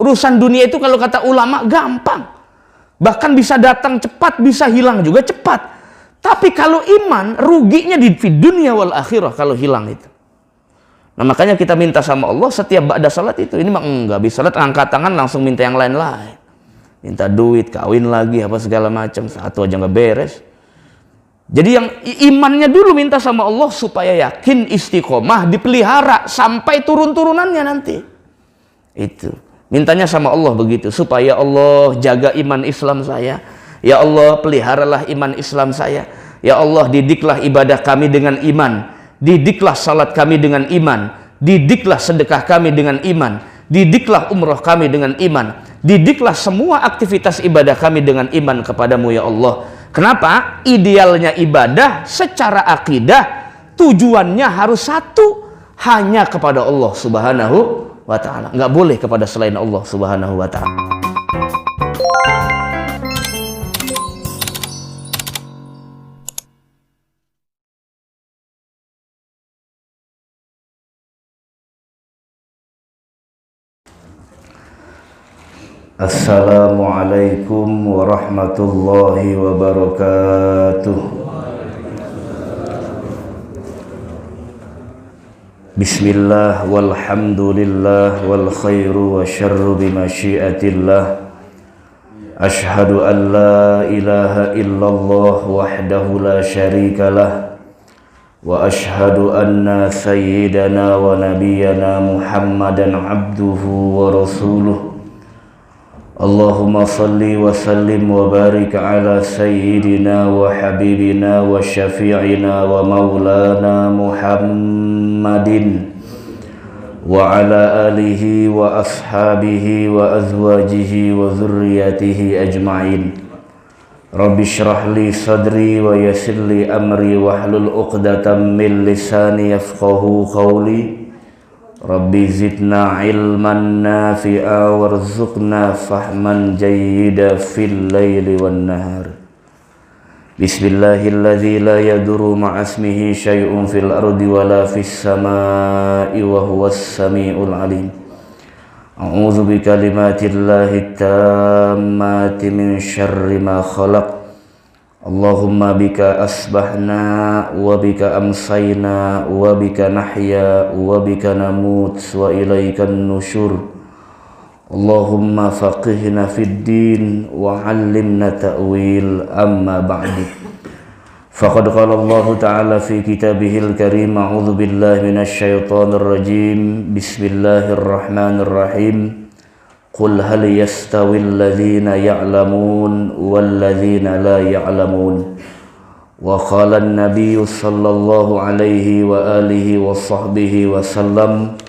Urusan dunia itu kalau kata ulama gampang. Bahkan bisa datang cepat, bisa hilang juga cepat. Tapi kalau iman, ruginya di dunia wal akhirah kalau hilang itu. Nah makanya kita minta sama Allah setiap ba'da salat itu. Ini mah enggak, habis salat angkat tangan langsung minta yang lain-lain. Minta duit, kawin lagi, apa segala macam. Satu aja nggak beres. Jadi yang imannya dulu minta sama Allah supaya yakin, istiqomah, dipelihara sampai turun-turunannya nanti. Itu. Mintanya sama Allah begitu, supaya Allah jaga iman Islam saya. Ya Allah, peliharalah iman Islam saya. Ya Allah, didiklah ibadah kami dengan iman. Didiklah salat kami dengan iman. Didiklah sedekah kami dengan iman. Didiklah umrah kami dengan iman. Didiklah semua aktivitas ibadah kami dengan iman kepadamu ya Allah. Kenapa? Idealnya ibadah secara akidah tujuannya harus satu, hanya kepada Allah Subhanahu wa ta'ala. Nggak boleh kepada selain Allah Subhanahu wa ta'ala. Assalamualaikum warahmatullahi wabarakatuh. Bismillah walhamdulillah wal khairu wa syarru bimasyiatillah. Ashhadu an la ilaha illallah wahdahu la syarikalah. Wa ashhadu anna sayyidana wa nabiyyana Muhammadan abduhu wa rasuluh. Allahumma salli wa sallim wa barik ala sayyidina wa habibina wa syafi'ina wa maulana Muhammadin wa ala alihi wa ashabihi wa azwajihi wa zurriyatihi ajma'in. Rabbi shrah li sadri wa yassir li amri wahlul 'uqdatam min lisani yafqahu qawli. Rabbi zidna ilman nafi'a warzuqna fahman jayyida fil laili wan nahar. Bismillahilladzi la yadurru ma'asmihi syai'un fil ardi wala fis samai wa huwas samiul alim. A'udzu bikalimatillahi tammati min syarri ma khalaq. Allahumma bika asbahna wa bika amsayna wa bika nahya wa bika namut wa ilaikan nusyur. Allahumma faqihna fid din wa 'allimna ta'wil, amma ba'du. Faqad qala Allah ta'ala fi kitabihil karim, a'udzu billahi minasy syaithanir rajim. Bismillahirrahmanirrahim. Qul hal yastawil ladzina ya'lamun wal ladzina la ya'lamun. Wa qala an-nabiyyu sallallahu alaihi wa alihi wa sahbihi wa sallam,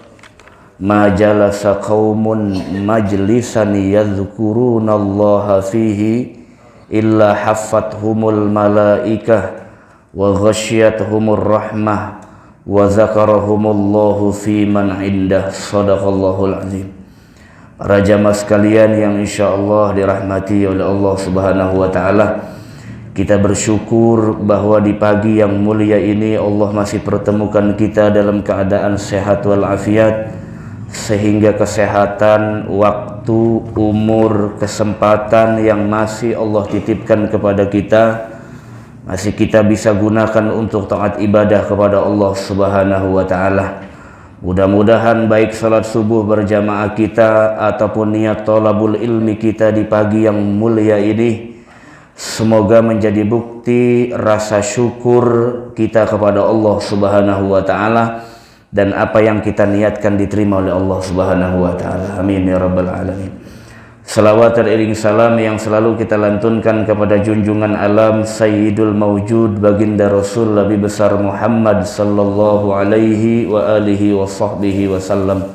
ma jalasa qaumun majlisan yadhkuruna Allaha fihi illa haffathumul malaikah wa ghasyiyatuhumur rahmah wa zakarahumullahu fi man indah. Shadaqallahul azim. Para jamaah sekalian yang insyaallah dirahmati oleh Allah Subhanahu wa ta'ala, kita bersyukur bahwa di pagi yang mulia ini Allah masih pertemukan kita dalam keadaan sehat walafiat, sehingga kesehatan, waktu, umur, kesempatan yang masih Allah titipkan kepada kita masih kita bisa gunakan untuk taat ibadah kepada Allah Subhanahu wa ta'ala. Mudah-mudahan baik salat subuh berjamaah kita ataupun niat thalabul ilmi kita di pagi yang mulia ini, semoga menjadi bukti rasa syukur kita kepada Allah Subhanahu wa ta'ala, dan apa yang kita niatkan diterima oleh Allah Subhanahu wa ta'ala. Amin ya rabbal alamin. Salawat teriring salam yang selalu kita lantunkan kepada junjungan alam Sayyidul Mawjud, baginda Rasul Nabi besar Muhammad sallallahu alaihi wa alihi wa sahbihi wasallam.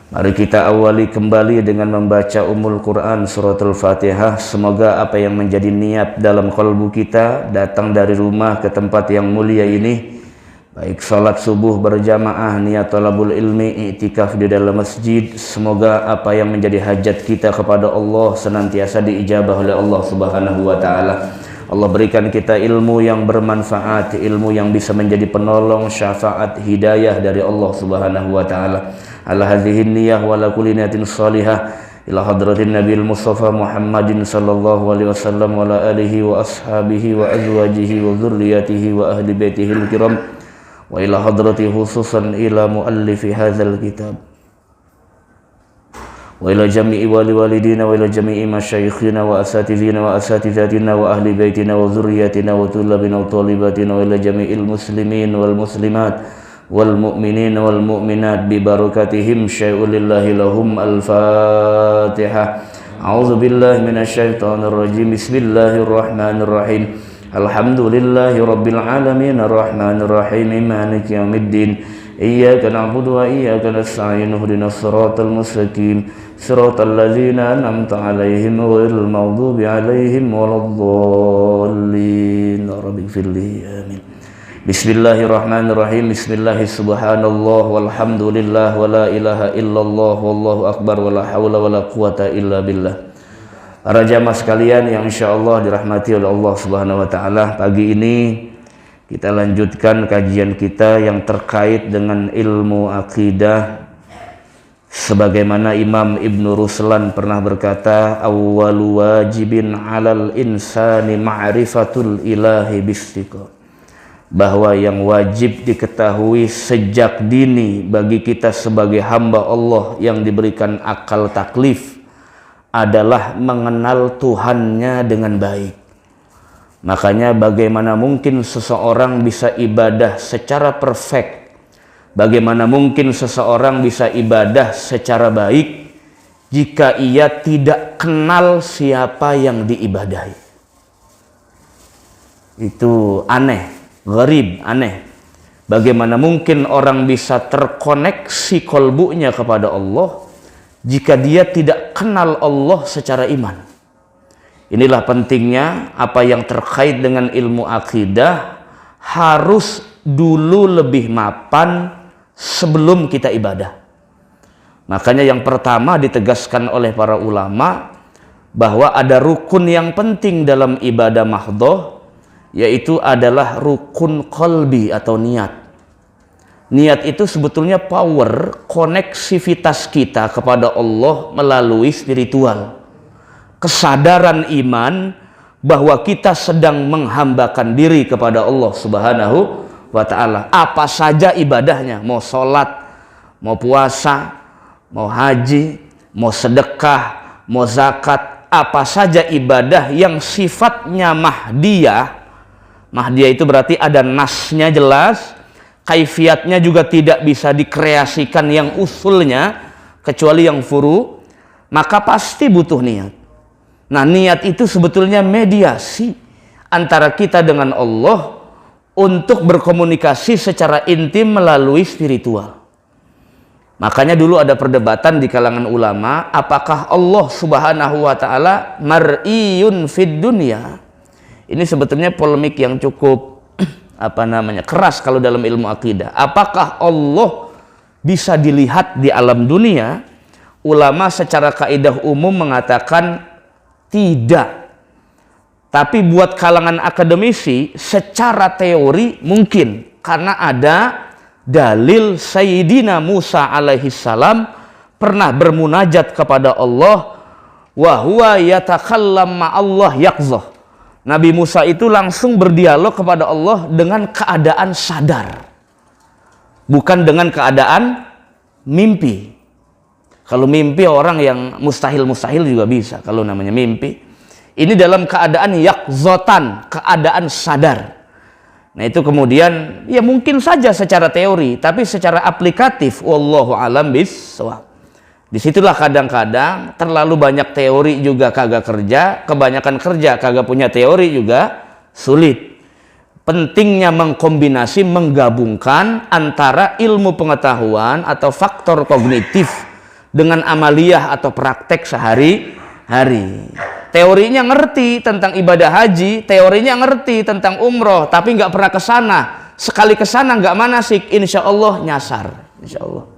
Mari kita awali kembali dengan membaca Ummul Quran suratul Fatihah. Semoga apa yang menjadi niat dalam kalbu kita datang dari rumah ke tempat yang mulia ini, baik salat subuh berjamaah, niat thalabul ilmi, i'tikaf di dalam masjid, semoga apa yang menjadi hajat kita kepada Allah senantiasa diijabah oleh Allah Subhanahu wa ta'ala. Allah berikan kita ilmu yang bermanfaat, ilmu yang bisa menjadi penolong, syafaat, hidayah dari Allah Subhanahu wa ta'ala. ala hadhihi niyyah wa ala kulli niyatin salihah ila hadratin nabiyil mustafa Muhammadin sallallahu alaihi wasallam wa ala alihi wa ashabihi wa azwajihi wa dzurriyyatihi wa ahli baitihil kiram wa ila hadrati khususan ila muallifi hadzal kitab wa ila jami'i walidina wa ila jami'i masyayikhina wa asatidina wa asatidatina wa ahli baitina wa dzurriyyatina wa tullabina wa talibatina wa ila jami'il muslimin wal muslimat wal mu'minin wal mu'minat bi barakatihim syai'un lillahi lahum. Al-Fatihah. A'udzu billahi minasyaitonir rajim. Bismillahirrahmanirrahim. Alhamdulillahi rabbil alamin arrahmanir rahim maliki yaumiddin. Iyyaka na'budu wa iyyaka nasta'in ihdinas siratal mustaqim siratal ladzina an'amta 'alaihim ghairil maghdubi 'alaihim waladdallin. Rabbighfirli amin. Bismillahirrahmanirrahim. Bismillahi subhanallah walhamdulillah wa la ilaha illallah wallahu akbar wa la hawla wa la quwata illa billah. Para jamaah sekalian yang insyaallah dirahmati oleh Allah Subhanahu wa taala, pagi ini kita lanjutkan kajian kita yang terkait dengan ilmu akidah. Sebagaimana Imam Ibnu Ruslan pernah berkata, awwalu wajibin 'alal insani ma'rifatul ilahi bistiqamah, bahwa yang wajib diketahui sejak dini bagi kita sebagai hamba Allah yang diberikan akal taklif adalah mengenal Tuhannya dengan baik. Makanya bagaimana mungkin seseorang bisa ibadah secara perfect, bagaimana mungkin seseorang bisa ibadah secara baik jika ia tidak kenal siapa yang diibadahi. Itu aneh, gharib, aneh. Bagaimana mungkin orang bisa terkoneksi kolbunya kepada Allah jika dia tidak kenal Allah secara iman. Inilah pentingnya apa yang terkait dengan ilmu akidah harus dulu lebih mapan sebelum kita ibadah. Makanya yang pertama ditegaskan oleh para ulama bahwa ada rukun yang penting dalam ibadah mahdhah, yaitu adalah rukun qalbi atau niat. Niat itu sebetulnya power koneksivitas kita kepada Allah melalui spiritual. Kesadaran iman bahwa kita sedang menghambakan diri kepada Allah Subhanahu wa ta'ala. Apa saja ibadahnya, mau sholat, mau puasa, mau haji, mau sedekah, mau zakat, apa saja ibadah yang sifatnya mahdiyah. Mahdiyah itu berarti ada nasnya jelas, kaifiatnya juga tidak bisa dikreasikan yang usulnya kecuali yang furu, maka pasti butuh niat. Nah, niat itu sebetulnya mediasi antara kita dengan Allah untuk berkomunikasi secara intim melalui spiritual. Makanya dulu ada perdebatan di kalangan ulama, apakah Allah Subhanahu wa ta'ala mar'iyun fid dunya? Ini sebetulnya polemik yang cukup keras kalau dalam ilmu akidah. Apakah Allah bisa dilihat di alam dunia? Ulama secara kaidah umum mengatakan tidak. Tapi buat kalangan akademisi secara teori mungkin, karena ada dalil Sayyidina Musa alaihi salam pernah bermunajat kepada Allah wa huwa yatakallam ma'allah yaqzah. Nabi Musa itu langsung berdialog kepada Allah dengan keadaan sadar, bukan dengan keadaan mimpi. Kalau mimpi orang yang mustahil juga bisa kalau namanya mimpi. Ini dalam keadaan yaqzatan, keadaan sadar. Nah itu kemudian ya mungkin saja secara teori, tapi secara aplikatif wallahu alam bissawab. Disitulah kadang-kadang terlalu banyak teori juga kagak kerja, kebanyakan kerja kagak punya teori juga sulit. Pentingnya mengkombinasi, menggabungkan antara ilmu pengetahuan atau faktor kognitif dengan amaliyah atau praktek sehari-hari. Teorinya ngerti tentang ibadah haji, teorinya ngerti tentang umroh, tapi nggak pernah ke sana. Sekali ke sana nggak manasik, insya Allah nyasar, insya Allah.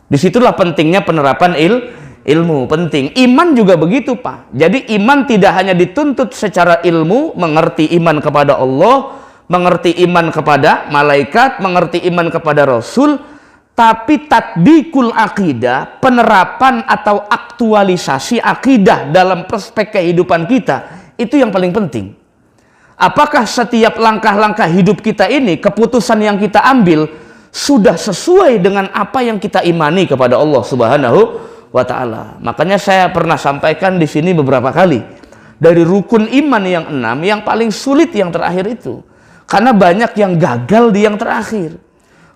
Disitulah pentingnya penerapan ilmu, penting. Iman juga begitu, Pak. Jadi iman tidak hanya dituntut secara ilmu, mengerti iman kepada Allah, mengerti iman kepada malaikat, mengerti iman kepada Rasul, Tapi tatbikul akidah, penerapan atau aktualisasi akidah dalam perspektif kehidupan kita, itu yang paling penting. Apakah setiap langkah-langkah hidup kita ini, keputusan yang kita ambil sudah sesuai dengan apa yang kita imani kepada Allah Subhanahu wa ta'ala. Makanya saya pernah sampaikan di sini beberapa kali, dari rukun iman yang 6, yang paling sulit yang terakhir itu. Karena banyak yang gagal di yang terakhir.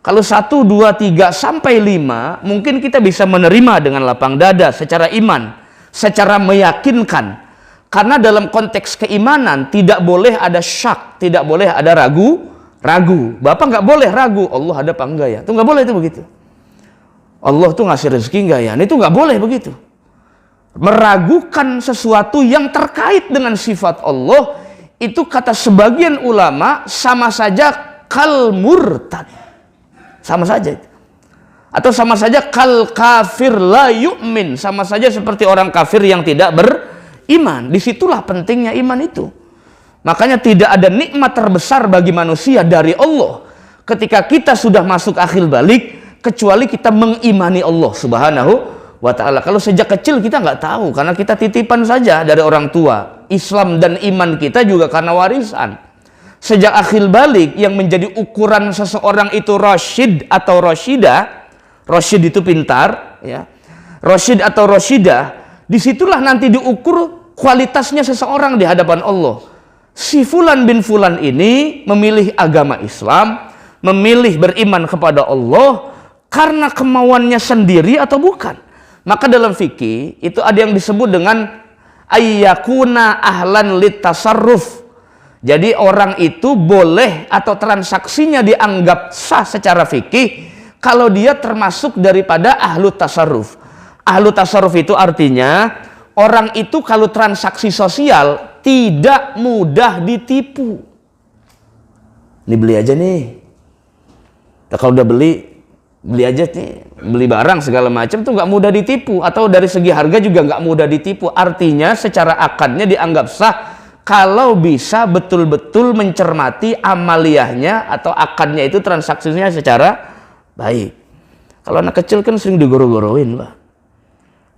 Kalau 1, 2, 3 sampai 5 mungkin kita bisa menerima dengan lapang dada secara iman, secara meyakinkan. Karena dalam konteks keimanan tidak boleh ada syak, tidak boleh ada ragu. Bapak nggak boleh ragu, Allah ada apa enggak ya? Itu nggak boleh itu begitu. Allah tuh ngasih rezeki enggak ya? Itu nggak boleh begitu. Meragukan sesuatu yang terkait dengan sifat Allah, itu kata sebagian ulama sama saja kal murtad. Sama saja itu. Atau sama saja kal kafir la yu'min, sama saja seperti orang kafir yang tidak beriman. Disitulah pentingnya iman itu. Makanya tidak ada nikmat terbesar bagi manusia dari Allah ketika kita sudah masuk akhir balik, kecuali kita mengimani Allah Subhanahu wa ta'ala. Kalau sejak kecil kita nggak tahu, karena kita titipan saja dari orang tua. Islam dan iman kita juga karena warisan. Sejak akhir balik, yang menjadi ukuran seseorang itu rasyid atau rasyidah, rasyid itu pintar, ya, rasyid atau rasyidah, disitulah nanti diukur kualitasnya seseorang di hadapan Allah. Si fulan bin fulan ini memilih agama Islam, memilih beriman kepada Allah karena kemauannya sendiri atau bukan. Maka dalam fikih itu ada yang disebut dengan ayyakuna ahlan litasarruf. Jadi orang itu boleh atau transaksinya dianggap sah secara fikih kalau dia termasuk daripada ahlu tasarruf. Ahlu tasarruf itu artinya orang itu kalau transaksi sosial tidak mudah ditipu. Ini beli aja nih. Nah, kalau udah beli aja nih, beli barang segala macam tuh nggak mudah ditipu, atau dari segi harga juga nggak mudah ditipu. Artinya secara akadnya dianggap sah kalau bisa betul-betul mencermati amaliyahnya atau akadnya itu, transaksinya secara baik. Kalau anak kecil kan sering digoro-goroin, Pak.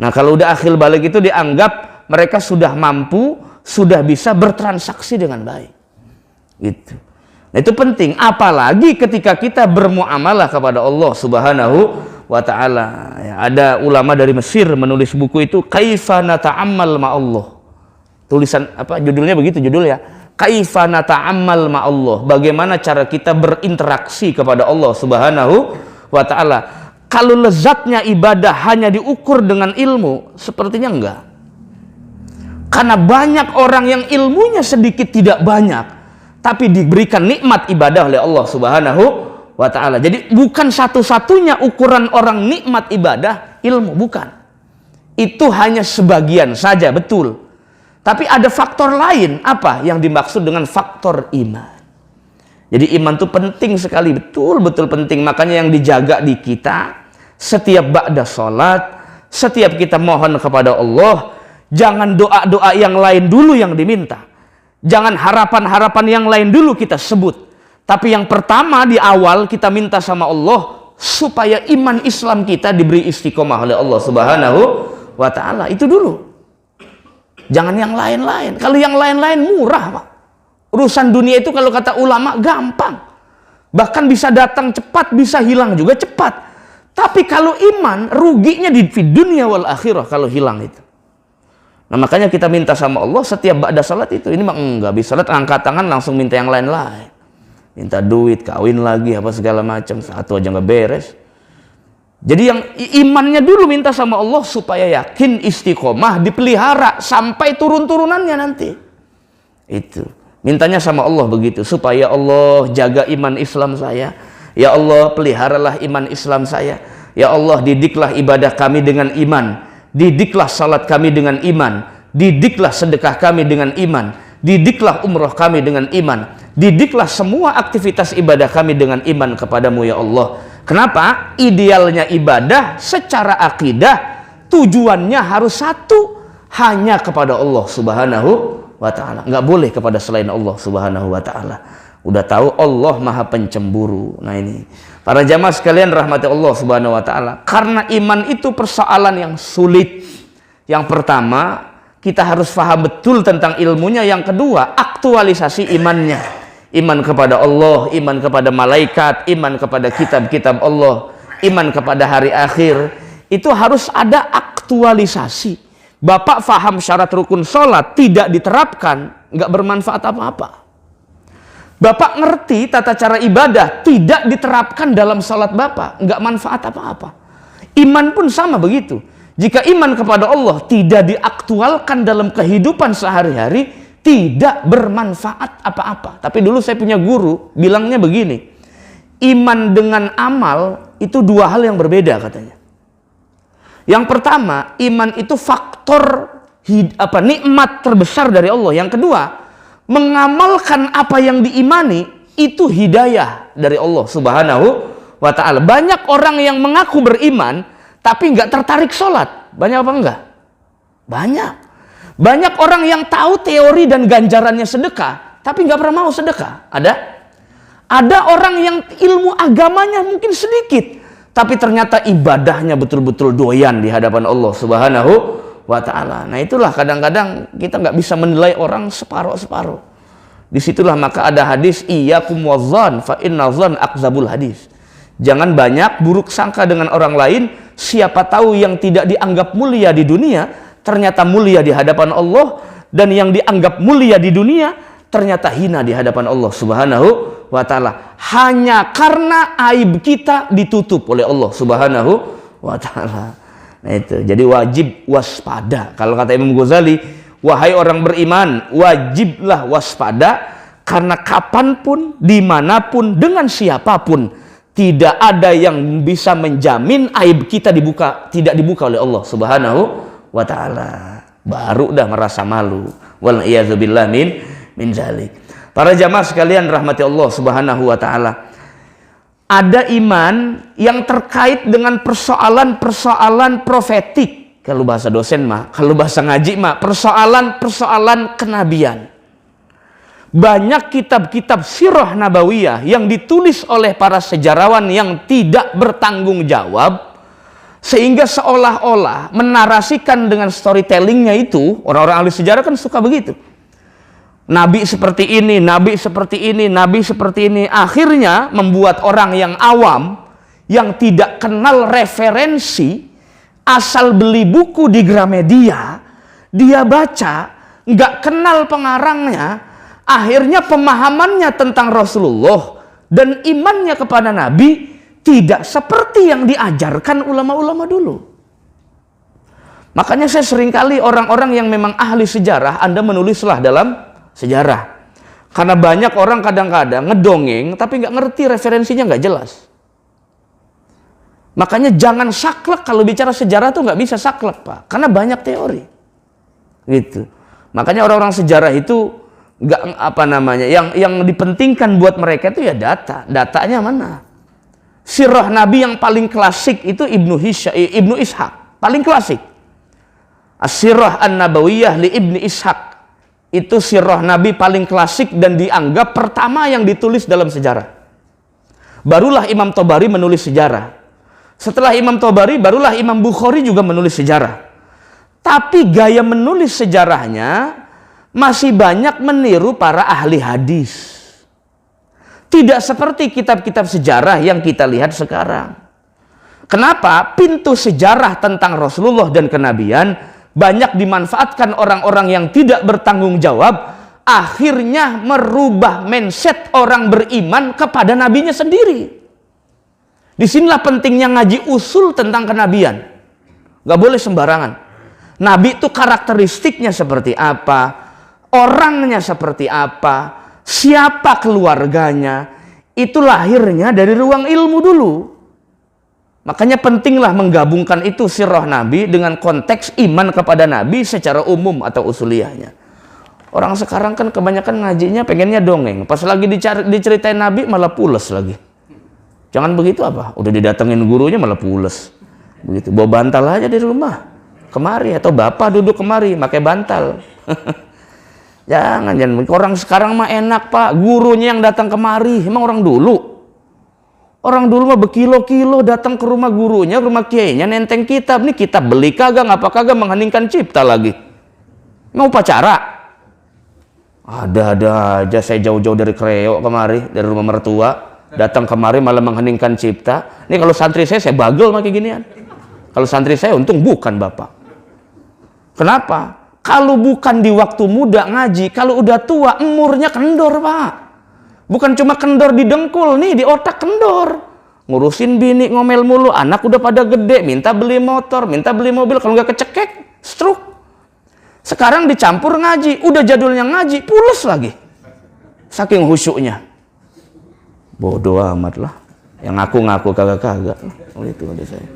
Nah, kalau udah akhir balik itu dianggap mereka sudah mampu, sudah bisa bertransaksi dengan baik. Gitu. Nah, itu penting, apalagi ketika kita bermuamalah kepada Allah Subhanahu wa ta'ala. Ya, ada ulama dari Mesir menulis buku itu, Kaifa nata'ammal ma'allah. Tulisan apa judulnya begitu judulnya, Kaifa nata'ammal ma'allah. Bagaimana cara kita berinteraksi kepada Allah Subhanahu wa ta'ala. Kalau lezatnya ibadah hanya diukur dengan ilmu, sepertinya enggak. Karena banyak orang yang ilmunya sedikit tidak banyak, tapi diberikan nikmat ibadah oleh Allah Subhanahu wa ta'ala. Jadi bukan satu-satunya ukuran orang nikmat ibadah ilmu, bukan. Itu hanya sebagian saja, betul. Tapi ada faktor lain, apa yang dimaksud dengan faktor iman. Jadi iman itu penting sekali, betul-betul penting. Makanya yang dijaga di kita, setiap ba'da sholat, setiap kita mohon kepada Allah, jangan doa-doa yang lain dulu yang diminta. Jangan harapan-harapan yang lain dulu kita sebut. Tapi yang pertama di awal kita minta sama Allah supaya iman Islam kita diberi istiqomah oleh Allah Subhanahu wa ta'ala. Itu dulu. Jangan yang lain-lain. Kalau yang lain-lain murah, Pak. Urusan dunia itu kalau kata ulama gampang. Bahkan bisa datang cepat, bisa hilang juga cepat. Tapi kalau iman, ruginya di dunia wal akhirah kalau hilang itu. Nah, makanya kita minta sama Allah setiap ba'da salat itu. Ini mah enggak bisa salat angkat tangan langsung minta yang lain-lain. Minta duit, kawin lagi, apa segala macam. Satu aja nggak beres. Jadi yang imannya dulu minta sama Allah supaya yakin, istiqomah, dipelihara sampai turun-turunannya nanti. Itu. Mintanya sama Allah begitu. Supaya Allah jaga iman Islam saya. Ya Allah, peliharalah iman Islam saya. Ya Allah, didiklah ibadah kami dengan iman. Didiklah salat kami dengan iman. Didiklah sedekah kami dengan iman. Didiklah umroh kami dengan iman. Didiklah semua aktivitas ibadah kami dengan iman kepadamu ya Allah. Kenapa? Idealnya ibadah secara akidah tujuannya harus satu, hanya kepada Allah Subhanahu wa ta'ala. Nggak boleh kepada selain Allah Subhanahu wa ta'ala. Udah tahu Allah Maha Pencemburu. Nah ini, para jamaah sekalian rahmati Allah Subhanahu wa taala. Karena iman itu persoalan yang sulit. Yang pertama, kita harus paham betul tentang ilmunya. Yang kedua, aktualisasi imannya. Iman kepada Allah, iman kepada malaikat, iman kepada kitab-kitab Allah, iman kepada hari akhir. Itu harus ada aktualisasi. Bapak faham syarat rukun sholat tidak diterapkan, nggak bermanfaat apa-apa. Bapak ngerti tata cara ibadah tidak diterapkan dalam sholat Bapak, nggak manfaat apa-apa. Iman pun sama begitu. Jika iman kepada Allah tidak diaktualkan dalam kehidupan sehari-hari, tidak bermanfaat apa-apa. Tapi dulu saya punya guru bilangnya begini, iman dengan amal itu dua hal yang berbeda katanya. Yang pertama, iman itu faktor nikmat terbesar dari Allah. Yang kedua, mengamalkan apa yang diimani itu hidayah dari Allah Subhanahu wa ta'ala. Banyak orang yang mengaku beriman tapi nggak tertarik sholat. Banyak apa enggak? Banyak. Banyak orang yang tahu teori dan ganjarannya sedekah tapi nggak pernah mau sedekah. Ada orang yang ilmu agamanya mungkin sedikit tapi ternyata ibadahnya betul-betul doyan di hadapan Allah Subhanahu wa ta'ala. Nah itulah kadang-kadang kita nggak bisa menilai orang separuh-separuh. Disitulah maka ada hadis, iyyakum wazzan fa inna dzan akzabul hadis. Jangan banyak buruk sangka dengan orang lain. Siapa tahu yang tidak dianggap mulia di dunia ternyata mulia di hadapan Allah, dan yang dianggap mulia di dunia ternyata hina di hadapan Allah Subhanahu wa ta'ala. Hanya karena aib kita ditutup oleh Allah Subhanahu wa ta'ala. Nah itu, jadi wajib waspada. Kalau kata Imam Ghazali, wahai orang beriman, wajiblah waspada, karena kapanpun, dimanapun, dengan siapapun, tidak ada yang bisa menjamin aib kita tidak dibuka oleh Allah Subhanahu wa ta'ala. Baru dah merasa malu. Wal iyadzubillah min zalik. Para jamaah sekalian rahmati Allah Subhanahu wa ta'ala. Ada iman yang terkait dengan persoalan-persoalan profetik. Kalau bahasa dosen mah, kalau bahasa ngaji mah, persoalan-persoalan kenabian. Banyak kitab-kitab sirah nabawiyah yang ditulis oleh para sejarawan yang tidak bertanggung jawab, sehingga seolah-olah menarasikan dengan storytellingnya itu, orang-orang ahli sejarah kan suka begitu. Nabi seperti ini, nabi seperti ini, nabi seperti ini. Akhirnya membuat orang yang awam, yang tidak kenal referensi, asal beli buku di Gramedia, dia baca, nggak kenal pengarangnya, akhirnya pemahamannya tentang Rasulullah dan imannya kepada Nabi tidak seperti yang diajarkan ulama-ulama dulu. Makanya saya seringkali orang-orang yang memang ahli sejarah, Anda menulislah dalam sejarah. Karena banyak orang kadang-kadang ngedongeng tapi nggak ngerti, referensinya nggak jelas. Makanya jangan saklek kalau bicara sejarah tuh, nggak bisa saklek Pak, karena banyak teori. Gitu. Makanya orang-orang sejarah itu nggak yang dipentingkan buat mereka itu ya data. Datanya mana? Sirah Nabi yang paling klasik itu Ibnu Ishaq, paling klasik. As-Sirah An-Nabawiyah li Ibnu Ishaq. Itu sirah Nabi paling klasik dan dianggap pertama yang ditulis dalam sejarah. Barulah Imam Tabari menulis sejarah. Setelah Imam Tabari, barulah Imam Bukhari juga menulis sejarah. Tapi gaya menulis sejarahnya masih banyak meniru para ahli hadis. Tidak seperti kitab-kitab sejarah yang kita lihat sekarang. Kenapa? Pintu sejarah tentang Rasulullah dan kenabian banyak dimanfaatkan orang-orang yang tidak bertanggung jawab, akhirnya merubah mindset orang beriman kepada nabinya sendiri. Disinilah pentingnya ngaji usul tentang kenabian. Gak boleh sembarangan. Nabi itu karakteristiknya seperti apa, orangnya seperti apa, siapa keluarganya, itu lahirnya dari ruang ilmu dulu. Makanya pentinglah menggabungkan itu sirah Nabi dengan konteks iman kepada Nabi secara umum atau usuliyahnya. Orang sekarang kan kebanyakan ngajinya pengennya dongeng. Pas lagi diceritain Nabi malah pules lagi. Jangan begitu apa? Udah didatengin gurunya malah pules. Begitu. Bawa bantal aja di rumah. Kemari, atau bapak duduk kemari pakai bantal. Jangan. Orang sekarang mah enak Pak, gurunya yang datang kemari. Emang orang dulu mah berkilo-kilo datang ke rumah gurunya, rumah kiainya nenteng kitab. Nih kitab beli kagak, ngapa kagak, mengheningkan cipta lagi. Mau pacara? Ada aja. Saya jauh-jauh dari Kreo kemari, dari rumah mertua, datang kemari malah mengheningkan cipta. Nih kalau santri saya bagel pakai ginian. Kalau santri saya untung bukan Bapak. Kenapa? Kalau bukan di waktu muda ngaji, kalau udah tua umurnya kendor Pak. Bukan cuma kendor di dengkul nih, di otak kendor. Ngurusin bini ngomel mulu, anak udah pada gede, minta beli motor, minta beli mobil, kalau nggak kecekek, stroke. Sekarang dicampur ngaji, udah jadulnya ngaji, pules lagi. Saking khusyuknya. Bodoh amat lah. Yang ngaku-ngaku kagak-kagak. Itu ada saya.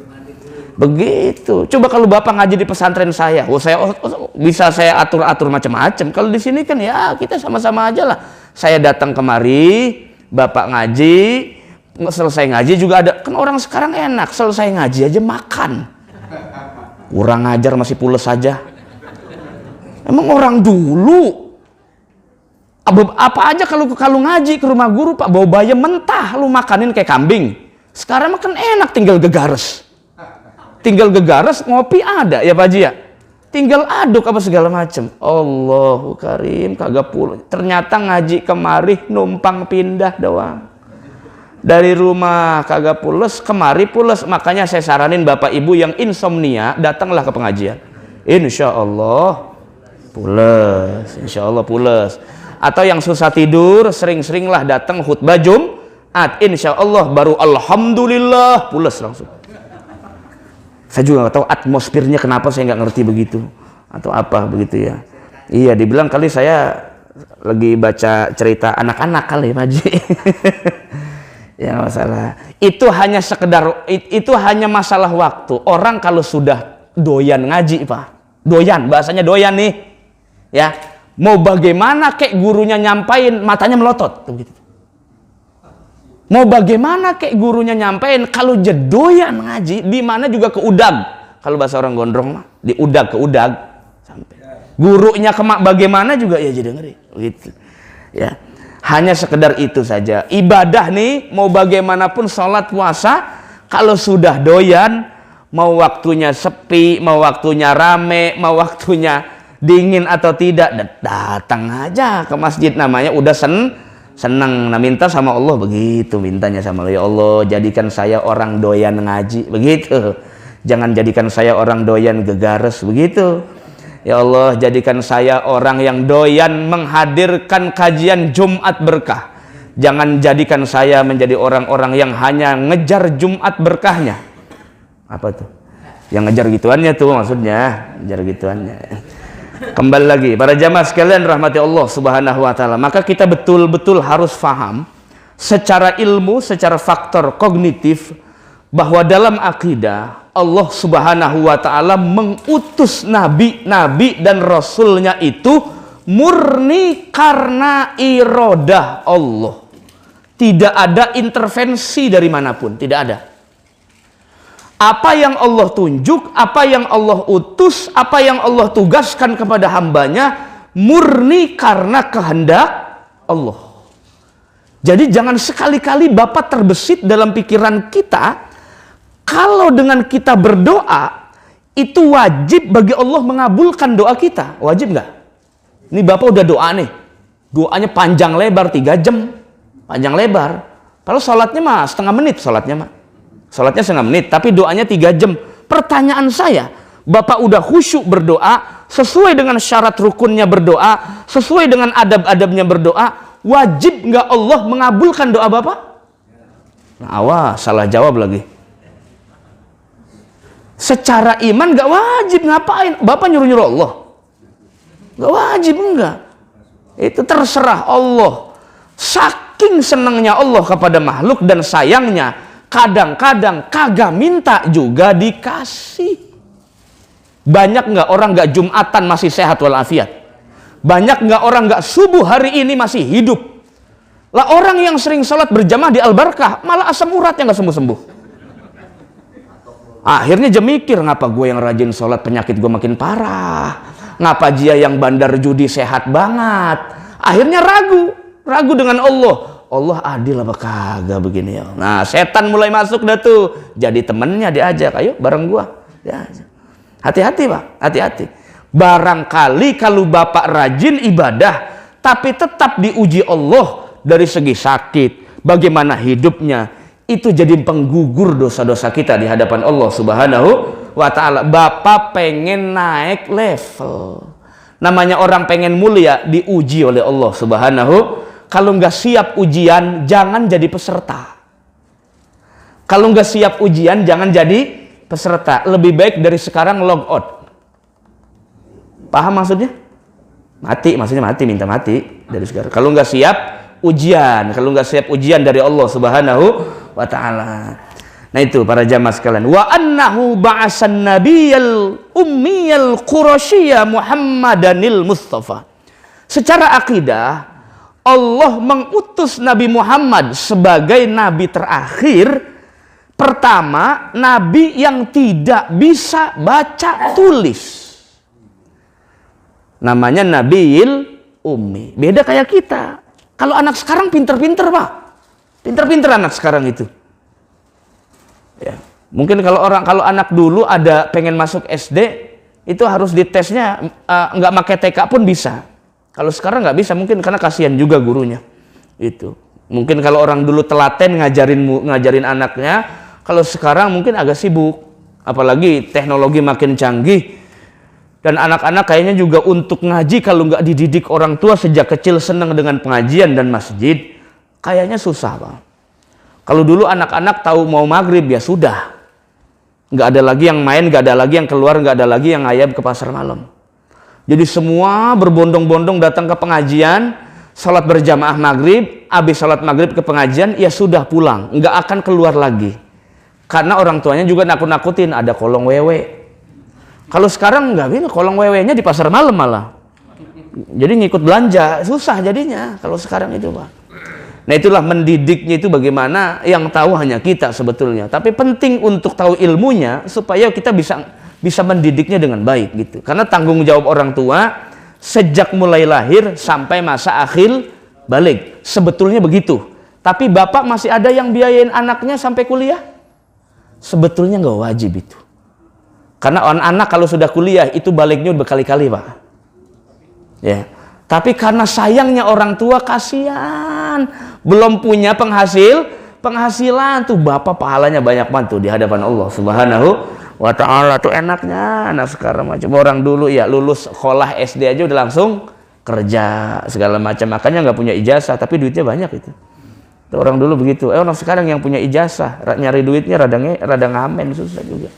Begitu. Coba kalau Bapak ngaji di pesantren saya, bisa saya atur-atur macam-macam. Kalau di sini kan ya kita sama-sama aja lah. Saya datang kemari, Bapak ngaji, selesai ngaji juga ada. Kan orang sekarang enak, selesai ngaji aja makan. Kurang ajar masih pules saja. Emang orang dulu apa aja kalau ngaji ke rumah guru Pak, bawa bayam mentah lu makanin kayak kambing. Sekarang makan enak, tinggal gegares. Tinggal gegares, ngopi ada ya Pak Haji ya. Tinggal aduk apa segala macam. Allahu Karim, kagak pulang. Ternyata ngaji kemari numpang pindah doang. Dari rumah kagak pules, kemari pules. Makanya saya saranin Bapak Ibu yang insomnia, datanglah ke pengajian. Insya Allah pules, insya Allah pules. Atau yang susah tidur, sering-seringlah datang khutbah Jumat. Insya Allah baru alhamdulillah pules langsung. Saya juga nggak tahu atmosfernya kenapa, saya nggak ngerti begitu atau apa begitu ya. Iya, dibilang kali saya lagi baca cerita anak-anak kali Pak Haji. Ya masalah. Itu hanya sekedar, itu hanya masalah waktu. Orang kalau sudah doyan ngaji Pak, doyan, bahasanya doyan nih, ya. Mau bagaimana kek gurunya nyampain, matanya melotot, begitu. Mau bagaimana kek gurunya nyampein, kalau jedoyan ngaji di mana juga ke udag. Kalau bahasa orang gondrong mah di udag ke udag sampai. Gurunya kemak bagaimana juga ya jadi ngeri gitu. Ya. Hanya sekedar itu saja. Ibadah nih mau bagaimanapun, sholat puasa kalau sudah doyan, mau waktunya sepi, mau waktunya rame, mau waktunya dingin atau tidak, datang aja ke masjid, namanya udah senang. Nah, minta sama Allah begitu, mintanya sama Allah, ya Allah jadikan saya orang doyan ngaji, begitu. Jangan jadikan saya orang doyan gegares, begitu. Ya Allah jadikan saya orang yang doyan menghadirkan kajian Jumat berkah. Jangan jadikan saya menjadi orang-orang yang hanya ngejar Jumat berkahnya. Apa tuh? Yang ngejar gituannya tuh maksudnya, ngejar gituannya. Kembali lagi, para jamaah sekalian rahmati Allah Subhanahu wa taala, maka kita betul-betul harus faham secara ilmu, secara faktor kognitif bahwa dalam akidah Allah Subhanahu wa taala mengutus nabi dan rasulnya itu murni karena iradah Allah. Tidak ada intervensi dari manapun, tidak ada. Apa yang Allah tunjuk, apa yang Allah utus, apa yang Allah tugaskan kepada hambanya murni karena kehendak Allah. Jadi jangan sekali-kali Bapak terbesit dalam pikiran kita kalau dengan kita berdoa itu wajib bagi Allah mengabulkan doa kita. Wajib nggak? Ini Bapak udah doa nih, doanya panjang lebar 3 jam, panjang lebar. Kalau sholatnya mah setengah menit, sholatnya 1/2 menit, tapi doanya 3 jam. Pertanyaan saya, Bapak udah khusyuk berdoa, sesuai dengan syarat rukunnya berdoa, sesuai dengan adab-adabnya berdoa, wajib nggak Allah mengabulkan doa Bapak? Nah, awas, salah jawab lagi. Secara iman nggak wajib, ngapain? Bapak nyuruh-nyuruh Allah? Nggak wajib, enggak. Itu terserah Allah. Saking senangnya Allah kepada makhluk dan sayangnya, kadang-kadang kagak minta juga dikasih. Banyak nggak orang nggak Jumatan masih sehat walafiat? Banyak nggak orang nggak subuh hari ini masih hidup? Lah orang yang sering sholat berjamaah di Al-Barkah malah asam uratnya nggak sembuh-sembuh. Akhirnya dia mikir, ngapa gue yang rajin sholat penyakit gue makin parah? ngapa dia yang bandar judi sehat banget. Akhirnya ragu dengan Allah. Allah adil apa kagak begini ya. Nah, setan mulai masuk dah tuh. Jadi temennya diajak, ayo bareng gua. Ya. Hati-hati Pak, hati-hati. Barangkali kalau Bapak rajin ibadah, tapi tetap diuji Allah dari segi sakit, bagaimana hidupnya, itu jadi penggugur dosa-dosa kita di hadapan Allah Subhanahu wa ta'ala. Bapak pengen naik level. Namanya orang pengen mulia, diuji oleh Allah Subhanahu. Kalau nggak siap ujian, jangan jadi peserta. Kalau nggak siap ujian, jangan jadi peserta. Lebih baik dari sekarang log out. Paham maksudnya? Mati, maksudnya mati, minta mati dari sekarang. Kalau nggak siap ujian, kalau nggak siap ujian dari Allah Subhanahu wa ta'ala. Nah itu para jamaah sekalian. Wa annahu ba'asan nabiyal ummiyal qurasyiyya Muhammadanil Mustafa. Secara akidah, Allah mengutus Nabi Muhammad sebagai nabi terakhir. Pertama, nabi yang tidak bisa baca tulis. Namanya Nabiil Ummi. Beda kayak kita. Kalau anak sekarang pinter-pinter Pak. Pinter-pinter anak sekarang itu. Ya. Mungkin kalau anak dulu ada pengen masuk SD, itu harus ditesnya nggak pakai TK pun bisa. Kalau sekarang nggak bisa, mungkin karena kasihan juga gurunya. Itu. Mungkin kalau orang dulu telaten ngajarin anaknya, kalau sekarang mungkin agak sibuk. Apalagi teknologi makin canggih. Dan anak-anak kayaknya juga untuk ngaji, kalau nggak dididik orang tua sejak kecil senang dengan pengajian dan masjid, kayaknya susah Pak. Kalau dulu anak-anak tahu mau maghrib ya sudah. Nggak ada lagi yang main, nggak ada lagi yang keluar, nggak ada lagi yang ngayab ke pasar malam. Jadi semua berbondong-bondong datang ke pengajian, sholat berjamaah maghrib, habis sholat maghrib ke pengajian, ya sudah pulang. Nggak akan keluar lagi. Karena orang tuanya juga nakut-nakutin, ada kolong wewe. Kalau sekarang nggak bisa, kolong wewe-nya di pasar malam malah. Jadi ngikut belanja, susah jadinya kalau sekarang itu Pak. Nah itulah mendidiknya itu bagaimana, yang tahu hanya kita sebetulnya. Tapi penting untuk tahu ilmunya supaya kita bisa mendidiknya dengan baik gitu. Karena tanggung jawab orang tua sejak mulai lahir sampai masa akhir balik. Sebetulnya begitu. Tapi bapak masih ada yang biayain anaknya sampai kuliah? Sebetulnya nggak wajib itu. Karena anak kalau sudah kuliah itu baliknya berkali-kali Pak. Ya. Tapi karena sayangnya orang tua, kasihan belum punya penghasilan tuh bapak pahalanya banyak banget tuh di hadapan Allah Subhanahu wa ta'ala. Tuh enaknya anak sekarang macam orang dulu ya, lulus sekolah SD aja udah langsung kerja segala macam, makanya nggak punya ijazah tapi duitnya banyak itu. Tuh orang dulu begitu. Orang sekarang yang punya ijazah nyari duitnya rada ngamen, susah juga.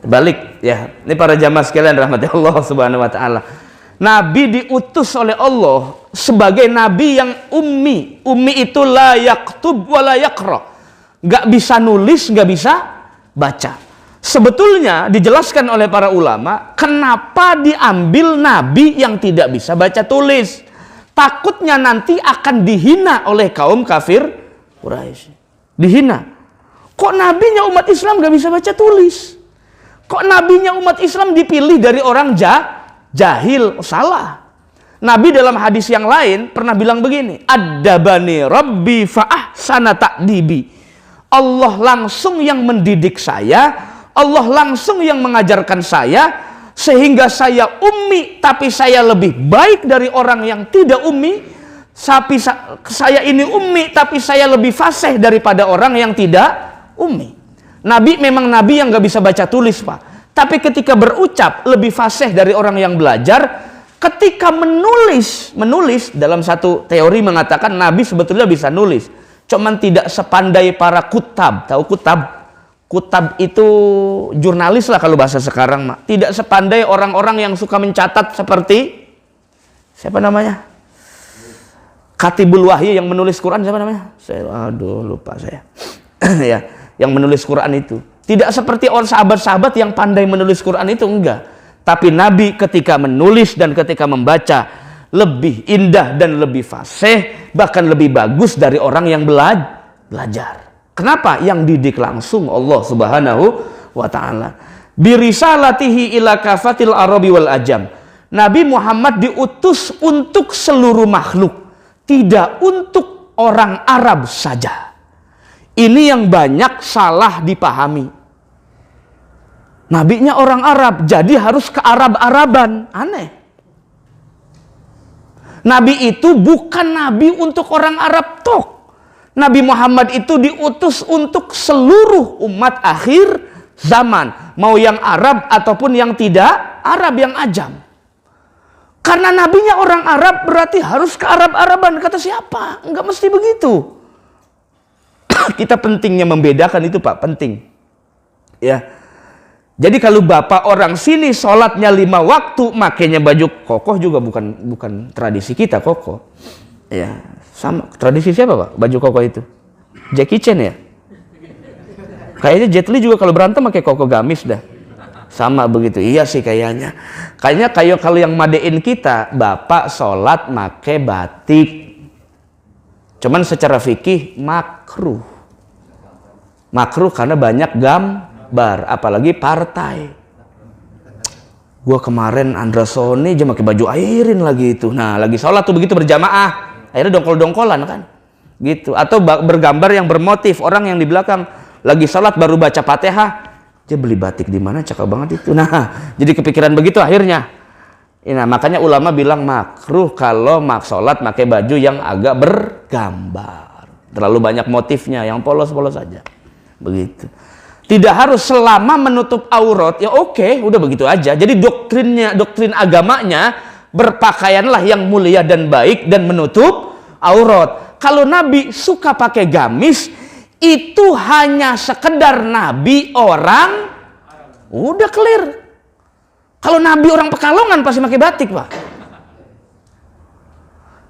Balik ya, ini para jamaah sekalian rahmati Allah Subhanahu wa ta'ala. Nabi diutus oleh Allah sebagai nabi yang ummi. Ummi itu la yaktub wa la yaqra. Nggak bisa nulis, nggak bisa baca. Sebetulnya dijelaskan oleh para ulama, kenapa diambil nabi yang tidak bisa baca tulis? Takutnya nanti akan dihina oleh kaum kafir Quraisy. Dihina. Kok nabinya umat Islam nggak bisa baca tulis? Kok nabinya umat Islam dipilih dari orang jahil? Salah. Nabi dalam hadis yang lain pernah bilang begini, Addabani Rabbi fa'ahsana ta'dibi. Allah langsung yang mendidik saya, Allah langsung yang mengajarkan saya, sehingga saya ummi, tapi saya lebih baik dari orang yang tidak ummi. Saya ini ummi, tapi saya lebih fasih daripada orang yang tidak ummi. Nabi memang nabi yang nggak bisa baca tulis Pak, tapi ketika berucap lebih fasih dari orang yang belajar. Ketika menulis dalam satu teori mengatakan nabi sebetulnya bisa nulis, cuman tidak sepandai para kutab. Tahu kutab? Kutab itu jurnalis lah kalau bahasa sekarang Mak. Tidak sepandai orang-orang yang suka mencatat seperti siapa namanya? Katibul Wahyi yang menulis Quran, siapa namanya? Lupa saya. Ya, yang menulis Quran itu. Tidak seperti orang sahabat-sahabat yang pandai menulis Quran itu, enggak. Tapi Nabi ketika menulis dan ketika membaca lebih indah dan lebih fasih, bahkan lebih bagus dari orang yang belajar. Kenapa? Yang didik langsung Allah Subhanahu wa ta'ala. Birisalatihi ila kafatil arabi wal ajam. Nabi Muhammad diutus untuk seluruh makhluk, tidak untuk orang Arab saja. Ini yang banyak salah dipahami. Nabinya orang Arab, jadi harus ke Arab-Araban. Aneh. Nabi itu bukan nabi untuk orang Arab tok. Nabi Muhammad itu diutus untuk seluruh umat akhir zaman, mau yang Arab ataupun yang tidak Arab, yang ajam. Karena nabinya orang Arab berarti harus ke Arab-Araban. Kata siapa? Enggak mesti begitu. Kita pentingnya membedakan itu, Pak, penting. Ya. Jadi kalau bapak orang sini sholatnya 5 waktu, makanya baju kokoh juga bukan tradisi kita, kokoh. Ya, sama tradisi siapa, Pak? Baju kokoh itu? Jackie Chan ya? Kayaknya Jet Li juga kalau berantem pakai koko gamis dah. Sama begitu. Iya sih kayaknya. Kayaknya kalau yang madein kita, bapak sholat make batik. Cuman secara fikih makruh. Makruh karena banyak gambar, apalagi partai. Gua kemarin Andra Sony aja pakai baju airin lagi itu. Nah, lagi sholat tuh begitu berjamaah. Akhirnya dongkol-dongkolan kan. Gitu. Atau bergambar yang bermotif, orang yang di belakang lagi sholat baru baca Fatihah. Dia beli batik di mana, cakep banget itu. Nah, jadi kepikiran begitu akhirnya. Nah, makanya ulama bilang makruh kalau sholat pakai baju yang agak bergambar. Terlalu banyak motifnya, yang polos-polos saja. Begitu. Tidak harus selama menutup aurat, ya oke, udah begitu aja. Jadi doktrin agamanya, berpakaianlah yang mulia dan baik dan menutup aurat. Kalau Nabi suka pakai gamis, itu hanya sekedar Nabi orang, udah clear. Kalau Nabi orang Pekalongan pasti pakai batik, Pak.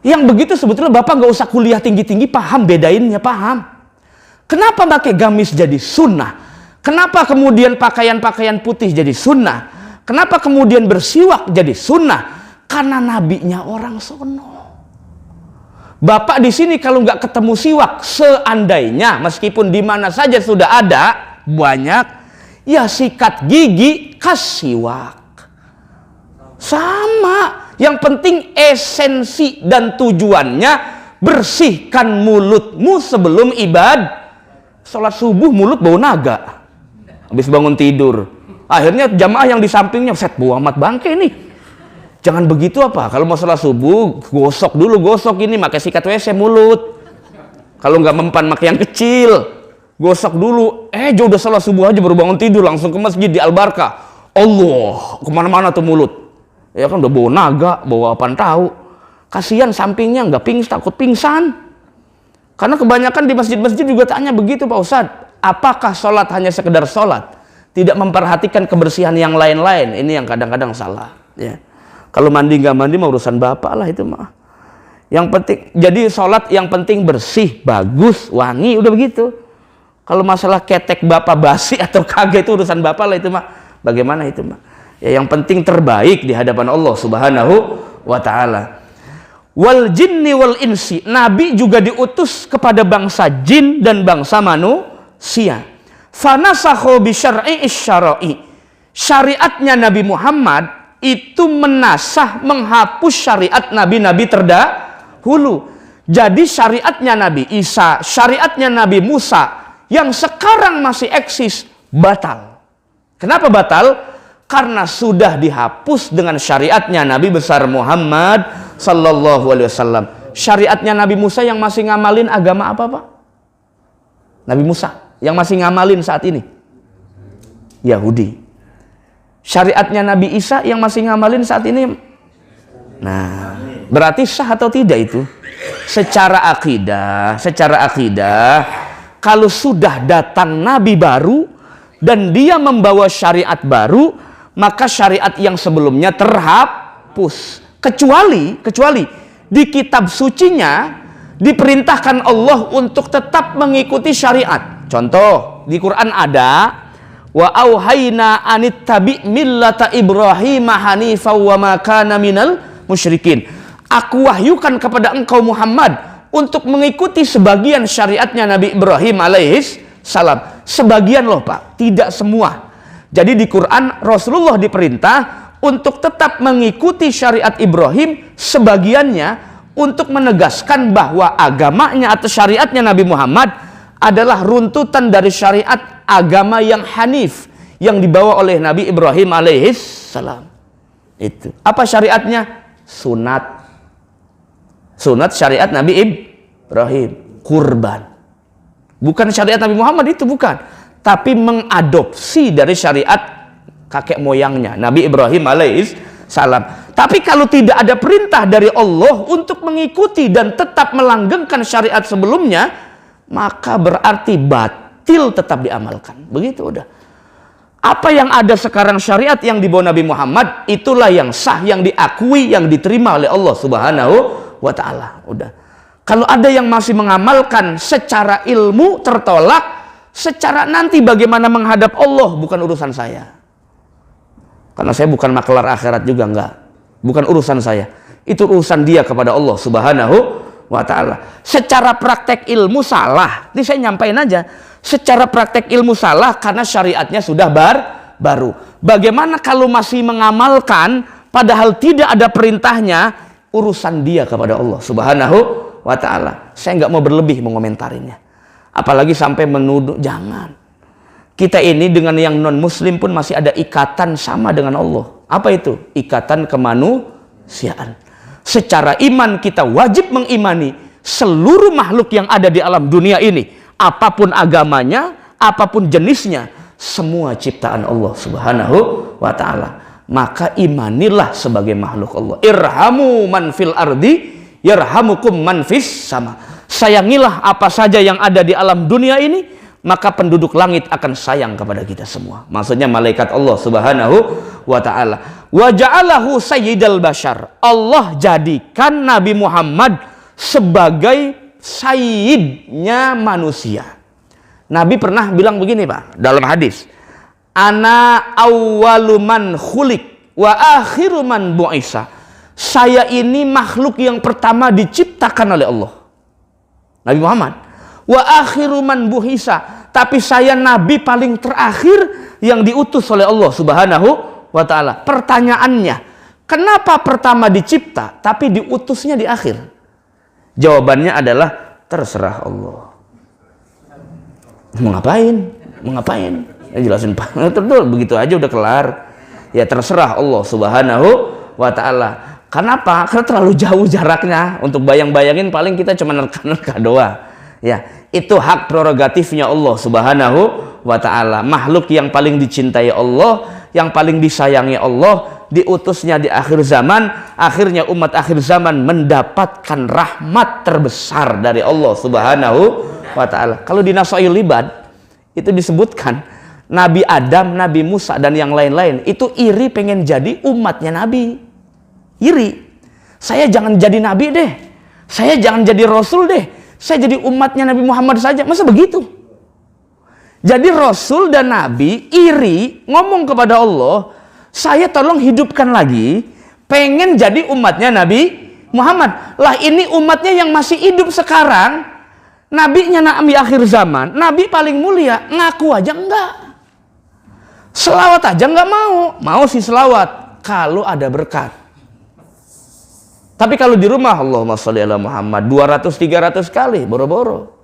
Yang begitu sebetulnya Bapak nggak usah kuliah tinggi-tinggi, paham bedainnya, paham. Kenapa pakai gamis jadi sunnah? Kenapa kemudian pakaian-pakaian putih jadi sunnah? Kenapa kemudian bersiwak jadi sunnah? Karena nabinya orang sono. Bapak di sini kalau nggak ketemu siwak, seandainya meskipun di mana saja sudah ada banyak, ya sikat gigi siwak. Sama. Yang penting esensi dan tujuannya bersihkan mulutmu sebelum sholat subuh mulut bau naga. Habis bangun tidur. Akhirnya jamaah yang di sampingnya, set bau amat bangke nih. Jangan begitu apa? Kalau mau sholat subuh, gosok ini, pakai sikat WC mulut. Kalau nggak mempan, pakai yang kecil. Gosok dulu. Udah sholat subuh aja baru bangun tidur, langsung ke masjid di Al-Barkah. Allah, kemana-mana tuh mulut. Ya kan udah bau naga, bau apaan tahu. Kasihan sampingnya nggak takut pingsan. Karena kebanyakan di masjid-masjid juga tanya begitu, Pak Ustadz. Apakah sholat hanya sekedar sholat? Tidak memperhatikan kebersihan yang lain-lain. Ini yang kadang-kadang salah. Ya. Kalau mandi nggak mandi mah urusan bapak lah itu mah. Yang penting, jadi sholat yang penting bersih, bagus, wangi, udah begitu. Kalau masalah ketek bapak basi atau kagak itu urusan bapak lah itu mah. Bagaimana itu mah? Ya yang penting terbaik di hadapan Allah Subhanahu wa Ta'ala. Wal jinni wal insi. Nabi juga diutus kepada bangsa jin dan bangsa manusia. Fanasakhu bi syar'i isyara'i. Syariatnya Nabi Muhammad itu menasah, menghapus syariat nabi-nabi terdahulu. Jadi syariatnya Nabi Isa, syariatnya Nabi Musa yang sekarang masih eksis batal. Kenapa batal? Karena sudah dihapus dengan syariatnya Nabi besar Muhammad sallallahu alaihi wasallam. Syariatnya Nabi Musa yang masih ngamalin agama apa, Pak? Nabi Musa yang masih ngamalin saat ini Yahudi. Syariatnya Nabi Isa yang masih ngamalin saat ini. Nah, berarti sah atau tidak itu? Secara akidah, kalau sudah datang Nabi baru dan dia membawa syariat baru, maka syariat yang sebelumnya terhapus. Kecuali di kitab sucinya diperintahkan Allah untuk tetap mengikuti syariat. Contoh, di Quran ada wa auhayna anittabi millata Ibrahim hanifa wa ma kana minal musyrikin. Aku wahyukan kepada engkau Muhammad untuk mengikuti sebagian syariatnya Nabi Ibrahim alaihis salam. Sebagian loh Pak, tidak semua. Jadi di Quran Rasulullah diperintah untuk tetap mengikuti syariat Ibrahim, sebagiannya untuk menegaskan bahwa agamanya atau syariatnya Nabi Muhammad adalah runtutan dari syariat agama yang hanif yang dibawa oleh Nabi Ibrahim alaihissalam. Itu apa syariatnya? Sunat syariat Nabi Ibrahim, kurban. Bukan syariat Nabi Muhammad, itu bukan, tapi mengadopsi dari syariat kakek moyangnya Nabi Ibrahim alaihissalam. Tapi kalau tidak ada perintah dari Allah untuk mengikuti dan tetap melanggengkan syariat sebelumnya, maka berarti batil tetap diamalkan. Begitu udah. Apa yang ada sekarang syariat yang dibawa Nabi Muhammad, itulah yang sah, yang diakui, yang diterima oleh Allah Subhanahu wa ta'ala. Udah. Kalau ada yang masih mengamalkan secara ilmu tertolak, secara nanti bagaimana menghadap Allah bukan urusan saya. Karena saya bukan maklar akhirat juga, enggak. Bukan urusan saya. Itu urusan dia kepada Allah Subhanahu wa ta'ala. Secara praktek ilmu salah. Ini saya nyampain aja. Secara praktek ilmu salah karena syariatnya sudah baru. Bagaimana kalau masih mengamalkan padahal tidak ada perintahnya, urusan dia kepada Allah Subhanahu wa ta'ala. Saya nggak mau berlebih mengomentarinya. Apalagi sampai menuduh, jangan. Kita ini dengan yang non-muslim pun masih ada ikatan sama dengan Allah. Apa itu? Ikatan kemanusiaan. Secara iman kita wajib mengimani seluruh makhluk yang ada di alam dunia ini. Apapun agamanya, apapun jenisnya, semua ciptaan Allah Subhanahu wa ta'ala. Maka imanilah sebagai makhluk Allah. Irhamu man fil ardi, yarhamukum man fis sama. Sayangilah apa saja yang ada di alam dunia ini, maka penduduk langit akan sayang kepada kita semua. Maksudnya malaikat Allah Subhanahu wa ta'ala. Wa ja'alahu sayyidal bashar. Allah jadikan Nabi Muhammad sebagai sayyidnya manusia. Nabi pernah bilang begini, Pak, dalam hadis. Ana awwalu man khuliq wa akhiru man bu'isa. Saya ini makhluk yang pertama diciptakan oleh Allah. Nabi Muhammad. Wa akhiru man buhisa, tapi saya nabi paling terakhir yang diutus oleh Allah Subhanahu wa ta'ala. Pertanyaannya, kenapa pertama dicipta tapi diutusnya di akhir? Jawabannya adalah terserah Allah. Mau ngapain? Ya, jelasin Pak. Betul, begitu aja udah kelar. Ya terserah Allah Subhanahu wa ta'ala. Kenapa? Karena terlalu jauh jaraknya. Untuk bayang-bayangin paling kita cuma nerka-nerka doang. Ya, itu hak prerogatifnya Allah Subhanahu wa ta'ala. Makhluk yang paling dicintai Allah, yang paling disayangi Allah, diutusnya di akhir zaman. Akhirnya umat akhir zaman mendapatkan rahmat terbesar dari Allah Subhanahu wa ta'ala. Kalau di Nasail Ibad itu disebutkan Nabi Adam, Nabi Musa dan yang lain-lain itu iri pengen jadi umatnya Nabi. Iri. Saya jangan jadi Nabi deh. Saya jangan jadi Rasul deh. Saya jadi umatnya Nabi Muhammad saja. Masa begitu? Jadi Rasul dan Nabi iri ngomong kepada Allah, saya tolong hidupkan lagi, pengen jadi umatnya Nabi Muhammad. Lah ini umatnya yang masih hidup sekarang, nabinya Nabi akhir zaman, Nabi paling mulia, ngaku aja enggak. Selawat aja enggak mau. Mau sih selawat kalau ada berkat. Tapi kalau di rumah, Allahumma sholli ala Muhammad 200-300 kali, boro-boro.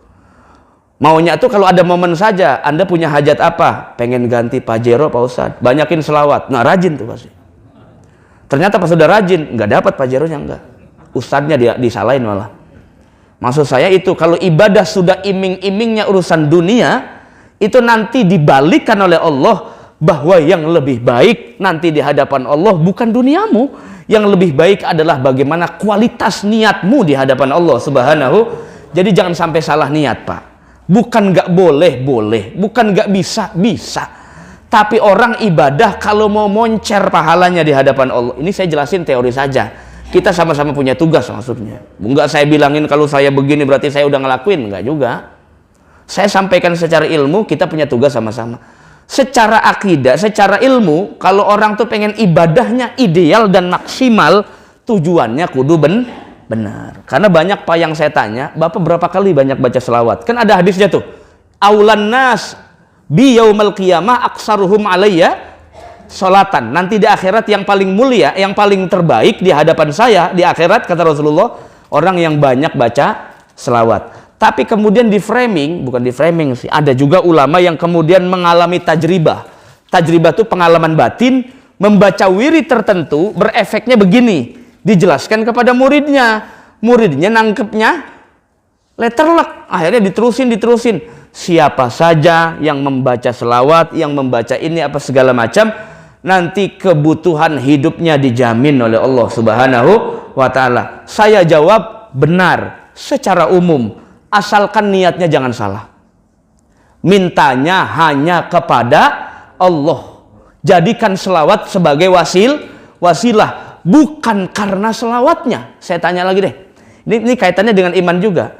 Maunya tuh kalau ada momen saja, Anda punya hajat apa? Pengen ganti Pajero Pak Ustadz, banyakin selawat. Nah rajin tuh pasti. Ternyata pas sudah rajin, nggak dapat Pajeronya, enggak. Ustadznya disalahin malah. Maksud saya itu, kalau ibadah sudah iming-imingnya urusan dunia, itu nanti dibalikan oleh Allah, bahwa yang lebih baik nanti di hadapan Allah bukan duniamu. Yang lebih baik adalah bagaimana kualitas niatmu di hadapan Allah Subhanahu. Jadi jangan sampai salah niat, Pak. Bukan nggak boleh, bukan nggak bisa. Tapi orang ibadah kalau mau moncer pahalanya di hadapan Allah, ini saya jelasin teori saja. Kita sama-sama punya tugas maksudnya. Enggak saya bilangin kalau saya begini berarti saya udah ngelakuin, enggak juga. Saya sampaikan secara ilmu, kita punya tugas sama-sama. Secara akidah, secara ilmu, kalau orang tuh pengen ibadahnya ideal dan maksimal, tujuannya kudu benar. Karena banyak Pak yang saya tanya, Bapak berapa kali banyak baca selawat? Kan ada hadisnya tuh. Aulan nas bi yaumal qiyamah aksaruhum alayya solatan. Nanti di akhirat yang paling mulia, yang paling terbaik di hadapan saya di akhirat, kata Rasulullah, orang yang banyak baca selawat. Tapi kemudian di framing, bukan di framing sih, ada juga ulama yang kemudian mengalami tajribah. Tajribah itu pengalaman batin, membaca wirid tertentu berefeknya begini. Dijelaskan kepada muridnya. Muridnya nangkepnya letterlek. Akhirnya diterusin. Siapa saja yang membaca selawat, yang membaca ini apa segala macam, nanti kebutuhan hidupnya dijamin oleh Allah Subhanahu wa ta'ala. Saya jawab benar secara umum. Asalkan niatnya jangan salah. Mintanya hanya kepada Allah. Jadikan selawat sebagai wasilah, bukan karena selawatnya. Saya tanya lagi deh. Ini kaitannya dengan iman juga.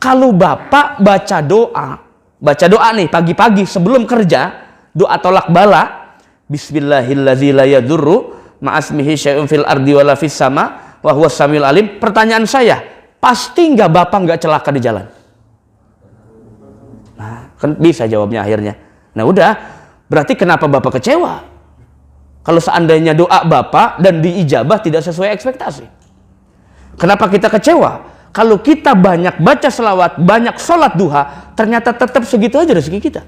Kalau Bapak baca doa nih pagi-pagi sebelum kerja, doa tolak bala, Bismillahirrahmanirrahim la yadurru ma'asmihi syai'un fil ardi wala fis sama wa huwas samiul alim. Pertanyaan saya, pasti nggak Bapak nggak celaka di jalan? Nah, kan bisa jawabnya akhirnya. Nah udah, berarti kenapa Bapak kecewa? Kalau seandainya doa Bapak dan diijabah tidak sesuai ekspektasi. Kenapa kita kecewa? Kalau kita banyak baca selawat, banyak sholat duha, ternyata tetap segitu aja rezeki kita.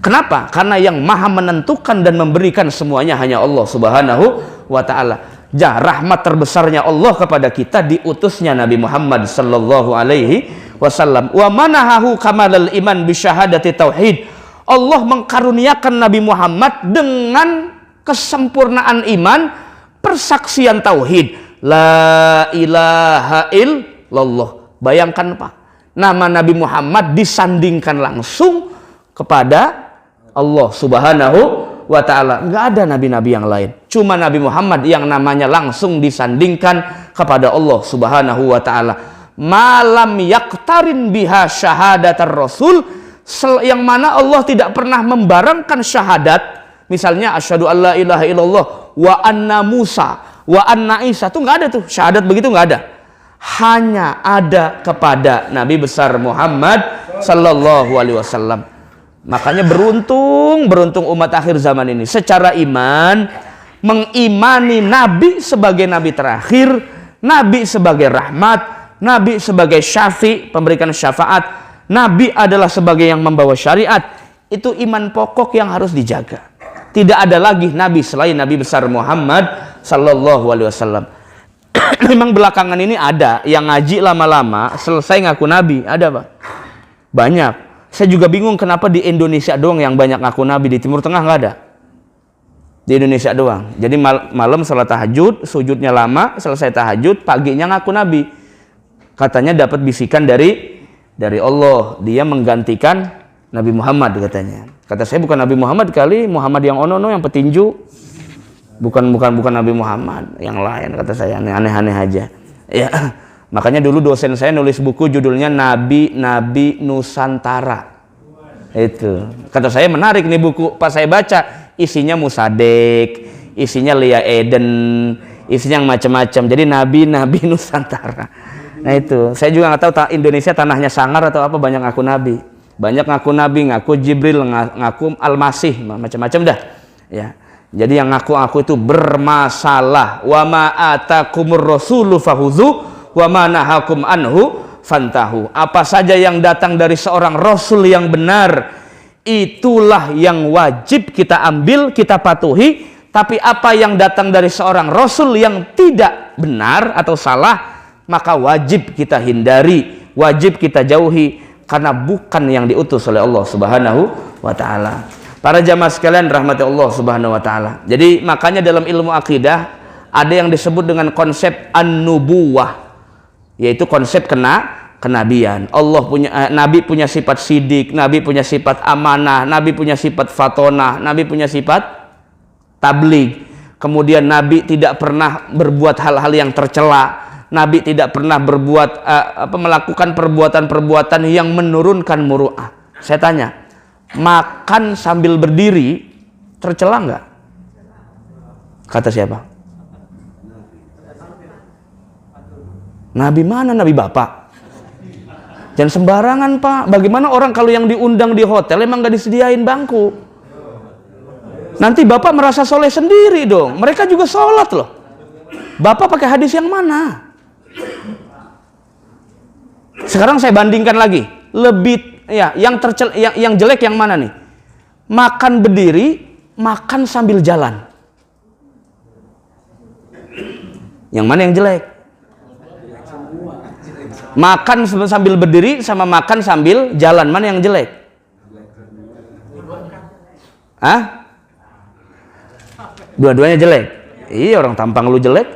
Kenapa? Karena yang maha menentukan dan memberikan semuanya hanya Allah Subhanahu wa ta'ala. Rahmat terbesarnya Allah kepada kita diutusnya Nabi Muhammad sallallahu alaihi wasallam. Wa manahahu kamalal iman bisyahadati tauhid. Allah mengkaruniakan Nabi Muhammad dengan kesempurnaan iman, persaksian tauhid. La ilaha illallah. Bayangkan Pak, nama Nabi Muhammad disandingkan langsung kepada Allah Subhanahu wa ta'ala. Nggak ada nabi-nabi yang lain, cuma Nabi Muhammad yang namanya langsung disandingkan kepada Allah Subhanahu wa ta'ala. Malam yaktarin biha syahadatar rasul, yang mana Allah tidak pernah membarengkan syahadat. Misalnya asyhadu alla ilaha illallah wa anna Musa wa anna Isa, tuh nggak ada tuh syahadat begitu, nggak ada. Hanya ada kepada Nabi besar Muhammad sallallahu alaihi wasallam. Makanya beruntung umat akhir zaman ini secara iman mengimani Nabi sebagai Nabi terakhir, Nabi sebagai rahmat, Nabi sebagai syafi, pemberikan syafaat, Nabi adalah sebagai yang membawa syariat. Itu iman pokok yang harus dijaga. Tidak ada lagi Nabi selain Nabi besar Muhammad sallallahu alaihi wasallam. Memang belakangan ini ada yang ngaji lama-lama selesai ngaku Nabi, ada Pak? Banyak. Saya juga bingung kenapa di Indonesia doang yang banyak ngaku Nabi, di Timur Tengah nggak ada. Di Indonesia doang. Jadi malam salat tahajud, sujudnya lama, selesai tahajud, paginya ngaku Nabi. Katanya dapat bisikan dari Allah, dia menggantikan Nabi Muhammad katanya. Kata saya bukan Nabi Muhammad kali, Muhammad yang ono yang petinju. Bukan Nabi Muhammad, yang lain kata saya, aneh-aneh aja. Ya. Makanya dulu dosen saya nulis buku judulnya Nabi Nusantara. Itu. Kata saya menarik nih buku. Pas saya baca isinya Musadek, isinya Lia Eden, isinya yang macam-macam. Jadi Nabi Nusantara. Nah itu. Saya juga nggak tahu Indonesia tanahnya sangar atau apa, banyak ngaku Nabi. Banyak ngaku Nabi, ngaku Jibril, ngaku Al-Masih, macam-macam dah. Ya. Jadi yang ngaku-ngaku itu bermasalah. Wa ma atakumur rasulu fahuzu wa ma nahakum anhu fantahu. Apa saja yang datang dari seorang rasul yang benar, itulah yang wajib kita ambil, kita patuhi. Tapi apa yang datang dari seorang rasul yang tidak benar atau salah, maka wajib kita hindari, wajib kita jauhi, karena bukan yang diutus oleh Allah Subhanahu wa ta'ala. Para jamaah sekalian rahmati Allah Subhanahu wa ta'ala. Jadi makanya dalam ilmu akidah ada yang disebut dengan konsep an-nubuwah, yaitu konsep kenabian. Nabi punya sifat sidik, Nabi punya sifat amanah, Nabi punya sifat fatonah, Nabi punya sifat tabligh. Kemudian Nabi tidak pernah berbuat hal-hal yang tercela. Nabi tidak pernah melakukan perbuatan-perbuatan yang menurunkan muru'ah. Saya tanya, makan sambil berdiri tercela nggak? Kata siapa? Nabi mana? Nabi Bapak? Jangan sembarangan Pak. Bagaimana orang kalau yang diundang di hotel emang nggak disediain bangku? Nanti Bapak merasa soleh sendiri dong. Mereka juga sholat loh. Bapak pakai hadis yang mana? Sekarang saya bandingkan lagi. Lebih ya, yang jelek yang mana nih? Makan berdiri, makan sambil jalan. Yang mana yang jelek? Makan sambil berdiri sama makan sambil jalan, mana yang jelek? Hah? Dua-duanya jelek. Iya, orang tampang lu jelek.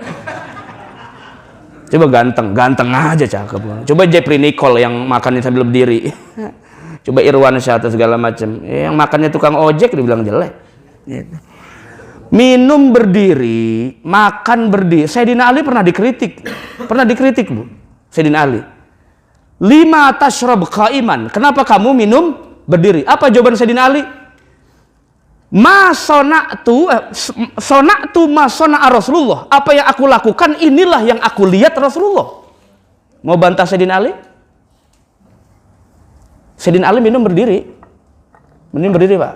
Coba ganteng aja cakep. Coba Jeffrey Nicole yang makannya sambil berdiri. Coba Irwan Syah atau segala macam. Yang makannya tukang ojek dibilang jelek. Minum berdiri, makan berdiri. Sayyidina Ali pernah dikritik. Bu. Sayyidina Ali. 5 tashrab qaiman. Kenapa kamu minum berdiri? Apa jawaban Sayyidina Ali? Ma sona'tu ma sona'a Rasulullah. Apa yang aku lakukan, inilah yang aku lihat Rasulullah. Mau bantah Sayyidina Ali? Sayyidina Ali minum berdiri. Minum berdiri, Pak.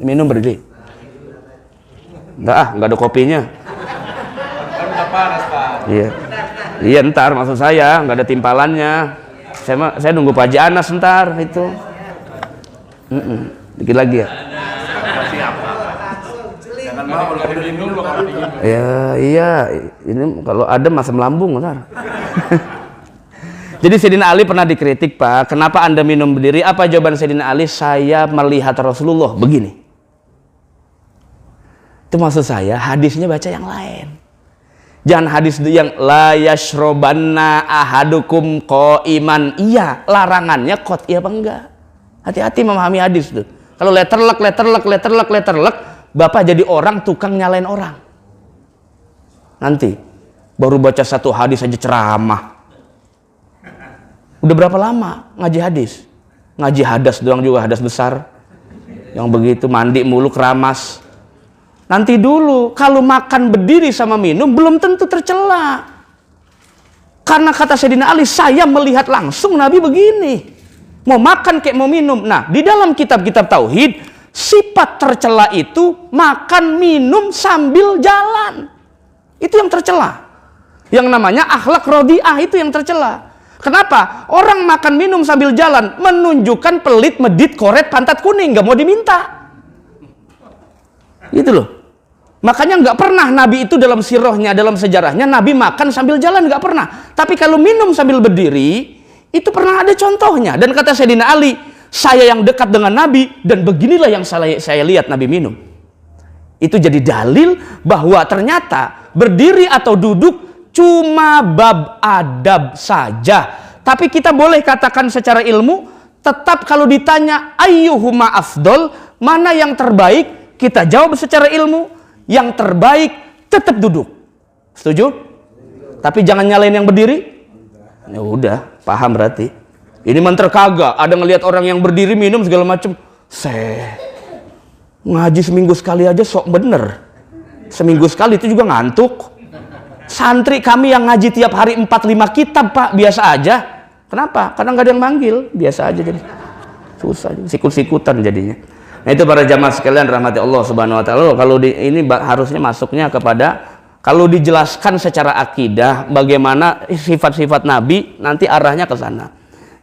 Minum berdiri. Enggak ada kopinya. Panas, Pak. Iya, ntar maksud saya, enggak ada timpalannya. Saya nunggu Pak Haji Anas ntar itu. Dikit lagi ya. Jangan mau kalau dulu kalau dingin. Iya, ini kalau ada asam lambung ntar. Jadi Sayyidina Ali pernah dikritik, Pak, kenapa Anda minum berdiri? Apa jawaban Sayyidina Ali? Saya melihat Rasulullah begini. Itu maksud saya, hadisnya baca yang lain. Jangan hadis yang la yashrobanna ahadukum qaiman. Iya, larangannya qat'i apa enggak? Hati-hati memahami hadis tuh. Kalau letterlek, Bapak jadi orang tukang nyalain orang. Nanti baru baca satu hadis aja ceramah. Udah berapa lama ngaji hadis? Ngaji hadas doang juga, hadas besar. Yang begitu mandi mulu keramas. Nanti dulu, kalau makan berdiri sama minum belum tentu tercela. Karena kata Sayyidina Ali, saya melihat langsung Nabi begini. Mau makan kayak mau minum. Nah, di dalam kitab-kitab tauhid, sifat tercela itu makan minum sambil jalan. Itu yang tercela. Yang namanya akhlak rodiah itu yang tercela. Kenapa? Orang makan minum sambil jalan menunjukkan pelit, medit, koret, pantat kuning, nggak mau diminta. Gitu loh. Makanya nggak pernah Nabi itu dalam sirahnya, dalam sejarahnya Nabi makan sambil jalan, nggak pernah. Tapi kalau minum sambil berdiri itu pernah ada contohnya. Dan kata Sayyidina Ali, saya yang dekat dengan Nabi dan beginilah yang saya lihat Nabi minum. Itu jadi dalil bahwa ternyata berdiri atau duduk cuma bab adab saja. Tapi kita boleh katakan secara ilmu, tetap kalau ditanya ayyuhuma afdol, mana yang terbaik, kita jawab secara ilmu, yang terbaik tetap duduk. Setuju? Tapi jangan nyalain yang berdiri. Ya udah, paham berarti. Ini manter kagak, ada ngelihat orang yang berdiri minum segala macam. Ngaji seminggu sekali aja sok bener. Seminggu sekali itu juga ngantuk. Santri kami yang ngaji tiap hari 4-5 kitab, Pak, biasa aja. Kenapa? Karena nggak ada yang manggil, biasa aja jadi. Susah, sikut-sikutan jadinya. Nah, itu para jamaah sekalian rahmati Allah Subhanahu wa taala. Kalau ini harusnya masuknya kepada, kalau dijelaskan secara akidah bagaimana sifat-sifat Nabi, nanti arahnya ke sana.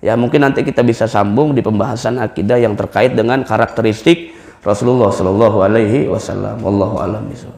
Ya, mungkin nanti kita bisa sambung di pembahasan akidah yang terkait dengan karakteristik Rasulullah sallallahu alaihi wasallam. Wallahu a'lam bishawab.